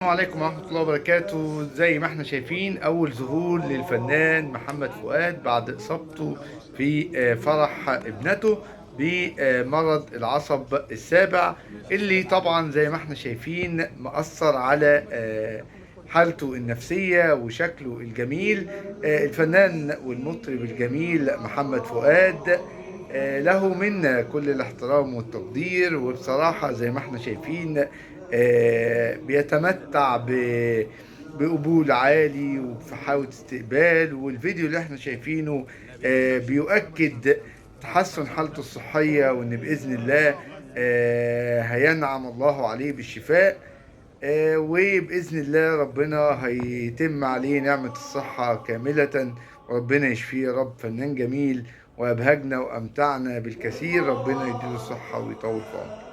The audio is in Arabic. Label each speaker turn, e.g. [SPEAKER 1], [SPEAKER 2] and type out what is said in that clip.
[SPEAKER 1] السلام عليكم ورحمة الله وبركاته. زي ما احنا شايفين أول ظهور للفنان محمد فؤاد بعد إصابته في فرح ابنته بمرض العصب السابع، اللي طبعا زي ما احنا شايفين مأثر على حالته النفسية وشكله الجميل. الفنان والمطرب الجميل محمد فؤاد له منا كل الاحترام والتقدير، وبصراحة زي ما احنا شايفين بيتمتع بقبول عالي وبفحاوة استقبال. والفيديو اللي احنا شايفينه بيؤكد تحسن حالته الصحية، وان بإذن الله هينعم الله عليه بالشفاء. وبإذن الله ربنا هيتم عليه نعمة الصحة كاملة، وربنا يشفيه يا رب. فنان جميل وأبهجنا وأمتعنا بالكثير، ربنا يديله الصحة ويطول في عمره.